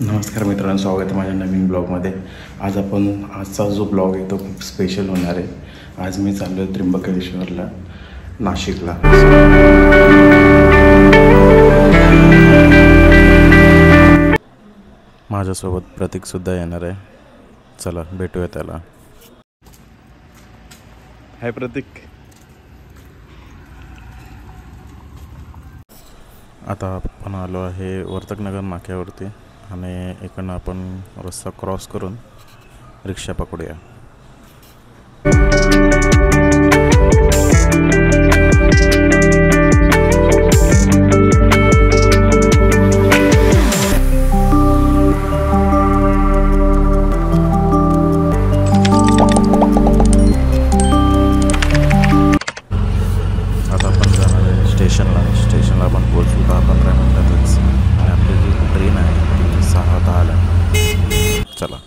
नमस्कार मित्रांनो, स्वागत आहे माझ्या नवीन ब्लॉगमध्ये। आजचा जो ब्लॉग आहे तो खूप स्पेशल होणार आहे। आज मी चाललो आहे त्र्यंबकेश्वरला, नाशिकला। माझ्यासोबत प्रतीकसुद्धा येणार आहे। चला भेटूया त्याला। हाय प्रतीक। आता आपण आलो आहे वर्तकनगर नाक्यावरती आणि इकडनं आपण रस्ता क्रॉस करून रिक्षा पकडूया। आता आपण जाणार आहे स्टेशनला आपण पोहोचू 10-15 मिनिटातच आणि आपली जी ट्रेन आहे ती 6:10ला। चला।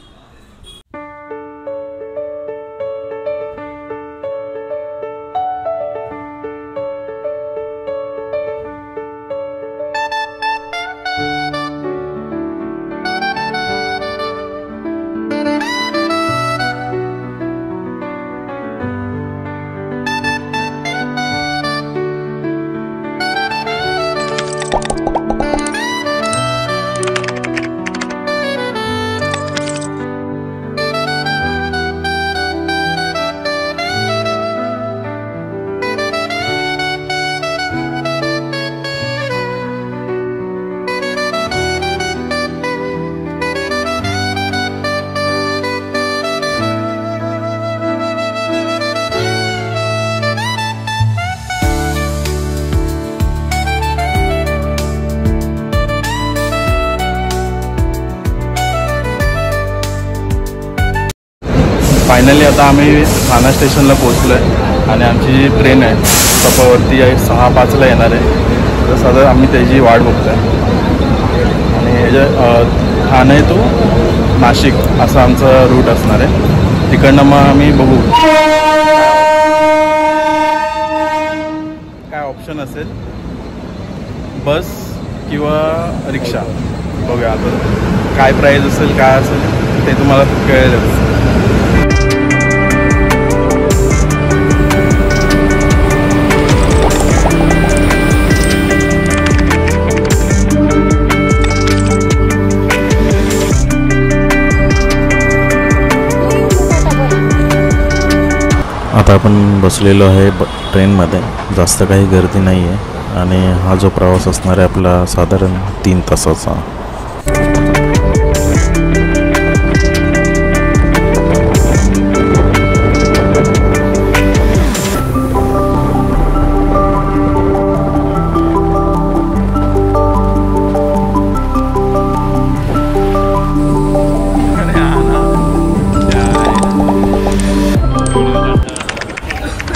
फायनली आता आम्ही ठाणा स्टेशनला पोहोचलो आहे आणि आमची जी ट्रेन आहे तपावरती आहे 6:05ला येणार आहे। तर सध्या आम्ही त्याची वाट बघतो आहे आणि ठाणे टू नाशिक असा आमचा रूट असणार आहे। तिकडनं मग आम्ही बघू काय ऑप्शन असेल, बस किंवा रिक्षा। बघूया आता काय प्राईस असेल, काय असेल ते तुम्हाला कळेलच। आता आपण बसलेलो आहे ट्रेनमध्ये। जास्त काही गर्दी नाही आहे आणि हा जो प्रवास असणार आहे आपला साधारण 3 तासाचा।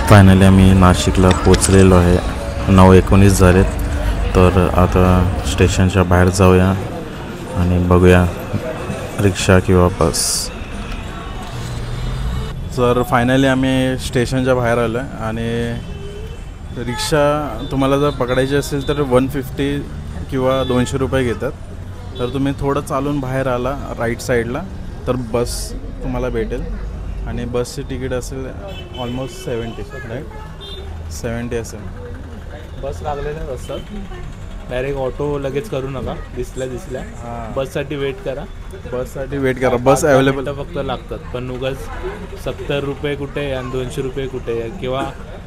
फायनली आम्ही नाशिकला पोचलेलो आहे। 9:19 झालेत। तर आता स्टेशनच्या बाहेर जाऊया आणि बघूया रिक्षा किंवा बस। तर फायनली आम्ही स्टेशनच्या बाहेर आलो आहे आणि रिक्षा तुम्हाला जर पकडायची असेल तर 150 किंवा 200 रुपये घेतात। तर तुम्ही थोडं चालून बाहेर आला राईट साईडला तर बस तुम्हाला भेटेल आणि बसची तिकीट असेल ऑलमोस्ट 70 राईट 70 असेल। बस लागलेल्या असतात, डायरेक्ट ऑटो लगेच करू नका। दिसल्या बससाठी वेट करा। बस अवेलेबल फक्त लागतात, पण उगाच 70 रुपये कुठे आणि 200 रुपये कुठे, किंवा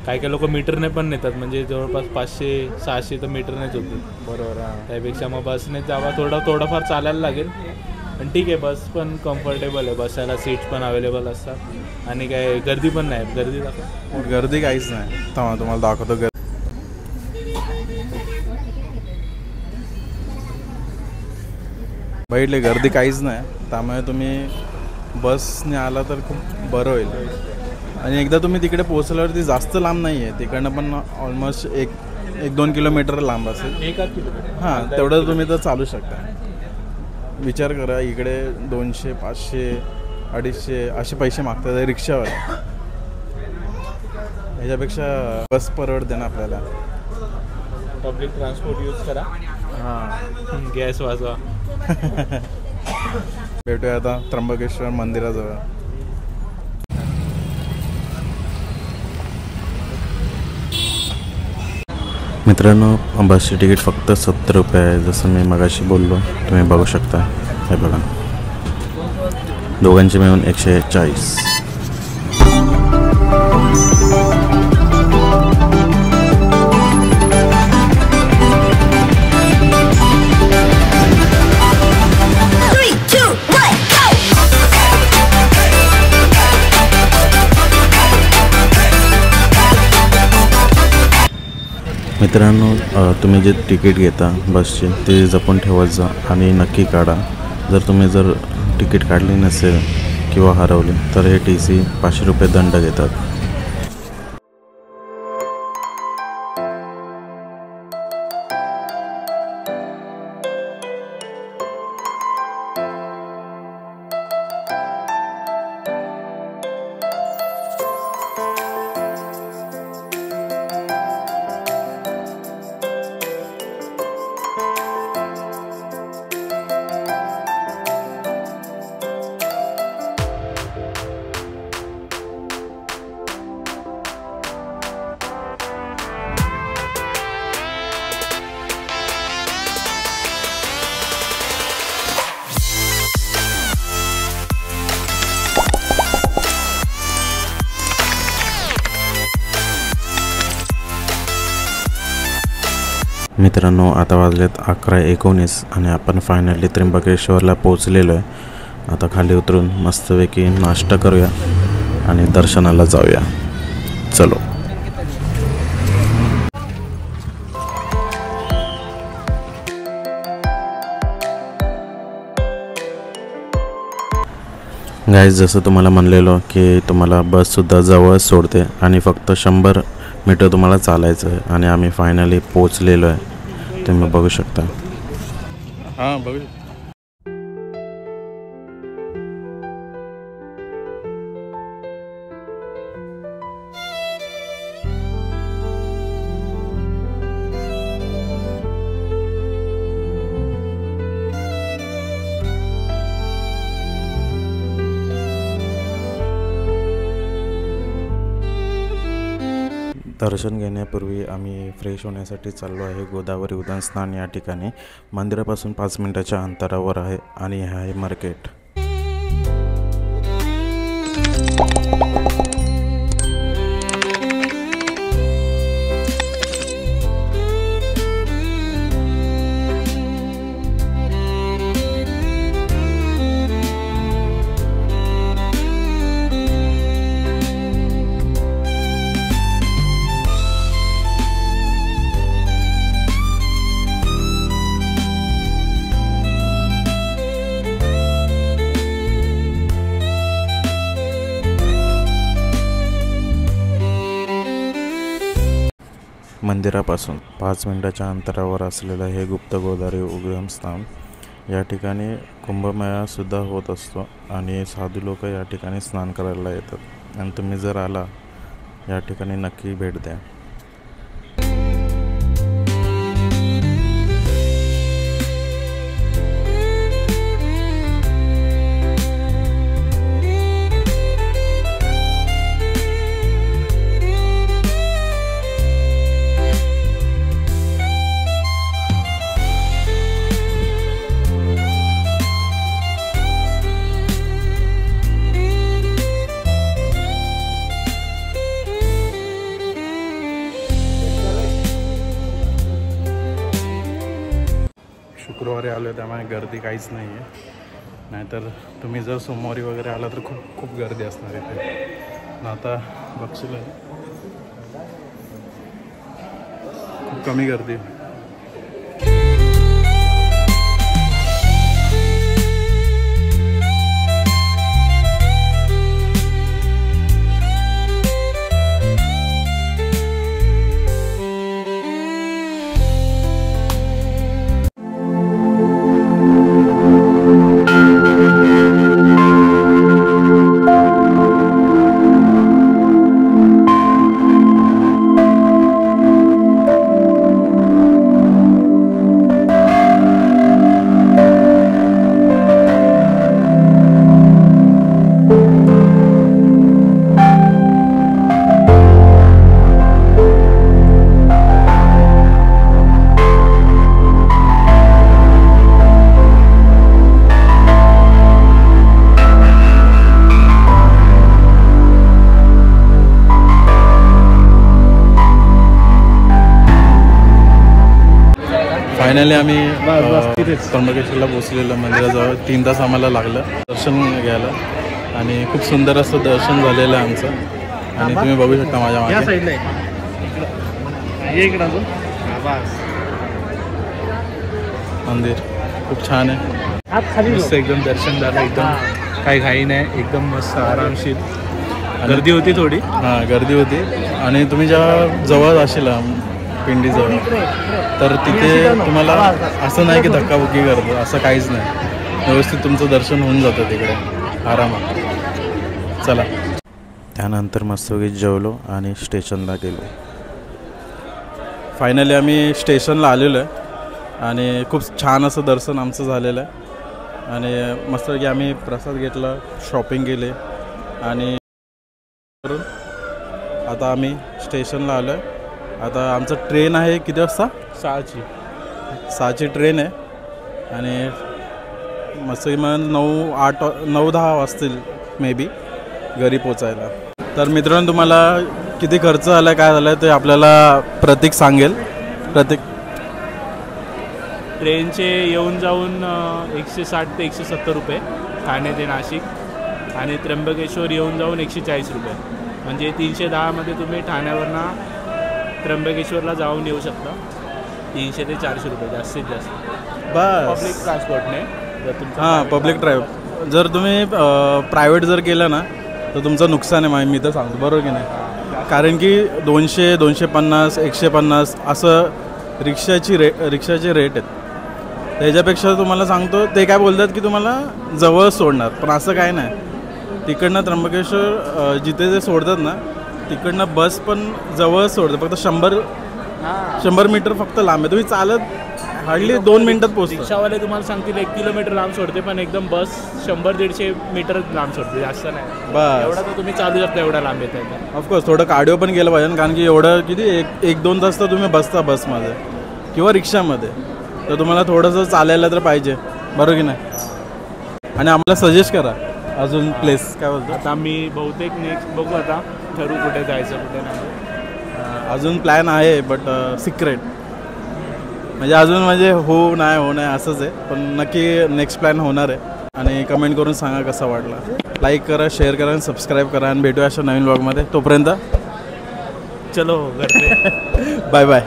काही लोक मीटरने पण नेतात, म्हणजे जवळपास 500-600 तर मीटरनेच होते। बरोबर। त्यापेक्षा मग बसने जावा, थोडंफार चालायला लागेल, पण ठीक आहे। बस पण कम्फर्टेबल आहे, बसायला सीट्स पण अवेलेबल असतात आणि काय गर्दी पण नाही। गर्दी काहीच नाही। तुम्हाला दाखवतो बघितले, गर्दी काहीच नाही। त्यामुळे तुम्ही बसने आला तर खूप बरं होईल। आणि एकदा तुम्ही तिकडे पोहोचल्यावरती जास्त लांब नाही आहे, तिकडनं पण ऑलमोस्ट 1-2 किलोमीटर लांब असेल। 1 किलोमीटर हां, तेवढं तुम्ही तर चालू शकता। विचार करा, इकडे 200, 500, 250 असे पैसे मागतात रिक्षावर। ह्याच्यापेक्षा बस परवडते ना आपल्याला। पब्लिक ट्रान्सपोर्ट यूज करा, हां, गॅस वाचवा। भेटूया आता त्र्यंबकेश्वर मंदिराजवळ. मित्रांनो, बसची तिकीट फक्त 70 रुपये आहे. जसं मी मगाशी बोललो, तुम्ही बघू शकता. हे बघा, दोघांचे मिळून 140. मित्रांनो, तुम्ही जे तिकीट घेता बसचे ते जपून ठेवत जा आणि नक्की काढा. जर तिकीट काढली नसेल किंवा हरवली तर हे TC 500 रुपये दंड घेतात. मित्रांनो, आता वाजलेत 11:19 आणि आपण फायनली त्र्यंबकेश्वरला पोहोचलेलो आहे. आता खाली उतरून मस्तपैकी नाश्ता करूया आणि दर्शनाला जाऊया. चलो. गाईज, जसं तुम्हाला म्हणलेलो की तुम्हाला बससुद्धा जवळ सोडते आणि फक्त 100 मीटर तुम्हाला चालायचं आहे आणि आम्ही फायनली पोचलेलो आहे. तुम्ही बघू शकता. हां, बघू. दर्शन घेण्यापूर्वी आम्ही फ्रेश होण्यासाठी चाललो आहे गोदावरी उद्यान स्नान या ठिकाणी. मंदिरापासून 5 मिनिटाच्या अंतरावर आहे आणि हे आहे मार्केट. मंदिरापासून 5 मिनिटाच्या अंतरावर असलेलं हे गुप्त गोदावरी उगमस्थान. या ठिकाणी कुंभमेळासुद्धा होत असतो आणि साधू लोक या ठिकाणी स्नान करायला येतात आणि तुम्ही जर आला या ठिकाणी नक्की भेट द्या. शुक्रवारी आलो आहे त्यामुळे गर्दी काहीच नाही आहे. नाहीतर तुम्ही जर सोमवारी वगैरे आला तर खूप गर्दी असणार इथे. आता बघशील खूप कमी गर्दी. फायनली आम्ही त्र्यंबकेश्वरला पोचलेलो मंदिराजवळ. 3 तास आम्हाला लागलं दर्शन घ्यायला आणि खूप सुंदर असं दर्शन झालेलं आहे आमचं. आणि तुम्ही बघू शकता माझ्या मागे मंदिर खूप छान आहे. मस्त एकदम दर्शन झालं, एकदम काही घाई नाही, एकदम मस्त आरामशीर. गर्दी होती थोडी, हां गर्दी होती. आणि तुम्ही जेव्हा जवळ असेल पिंडीजवळ तर तिथे तुम्हाला असं नाही की धक्काबुक्की करतो, असं काहीच नाही. व्यवस्थित तुमचं दर्शन होऊन जातं तिकडे आरामात. चला त्यानंतर मस्तपैकी जेवलो आणि स्टेशनला गेलो. फायनली आम्ही स्टेशनला आलेलो आहे आणि खूप छान असं दर्शन आमचं झालेलं आहे. आणि मस्तपैकी आम्ही प्रसाद घेतला, शॉपिंग केली आणि आता आम्ही स्टेशनला आलो आहे. आता आमचं ट्रेन आहे किती वाजता? 6ची ट्रेन आहे. आणि मस्त मग 9-10 वाजतील मे बी घरी पोचायला. तर मित्रांनो तुम्हाला किती खर्च झाला काय झालं ते आपल्याला प्रतीक सांगेल. प्रतीक, ट्रेनचे येऊन जाऊन 160 ते 170 रुपये ठाणे ते नाशिक, आणि त्र्यंबकेश्वर येऊन जाऊन 140 रुपये. म्हणजे 310मध्ये तुम्ही ठाण्यावरनं त्र्यंबकेश्वरला जाऊन येऊ शकता. 300 ते 400 रुपये जास्तीत जास्त बस पब्लिक ट्रान्सपोर्टने. जर तुमचं हां पब्लिक ड्राईव्ह जर तुम्ही प्रायव्हेट जर केलं ना तर तुमचं नुकसान आहे. मी तर सांगतो बरोबर की नाही. कारण की 200, 250, 150 असं रिक्षाचे रेट आहेत. त्याच्यापेक्षा तुम्हाला सांगतो ते काय बोलतात की तुम्हाला जवळ सोडणार, पण असं काय नाही. तिकडनं त्र्यंबकेश्वर जिथे ते सोडतात ना तिकडनं बस पण जवळ सोडतात. फक्त 100 मीटर फक्त लांब आहे. तुम्ही चालत हार्डली 2 मिनिटात पोहोचता. रिक्षावाले तुम्हाला सांगतील 1 किलोमीटर लांब सोडते, पण एकदम बस 100-150 मीटर लांब सोडते, जास्त नाही. बस एवढा तर तुम्ही चालू शकता, एवढा लांब येत आहे. ऑफकोर्स थोडं कार्डिओ पण केलं पाहिजे, कारण की एवढं किती 1-2 तास तर तुम्ही बसता बसमध्ये किंवा रिक्षामध्ये, तर तुम्हाला थोडंसं चालायला तर पाहिजे बरोबर की नाही. आणि आम्हाला सजेस्ट करा अजून प्लेस काय बोलतो. आता मी बहुतेक नेक्स्ट बघू, आता ठरवू कुठे जायचं कुठे नाही. अजून प्लॅन आहे बट सिक्रेट, म्हणजे अजून म्हणजे हो नाही असंच आहे. पण नक्की नेक्स्ट प्लॅन होणार आहे. आणि कमेंट करून सांगा कसा वाटला. लाईक करा, शेअर करा आणि सबस्क्राईब करा. आणि भेटूया अशा नवीन व्लॉगमध्ये. तोपर्यंत चलो घरचे बाय बाय.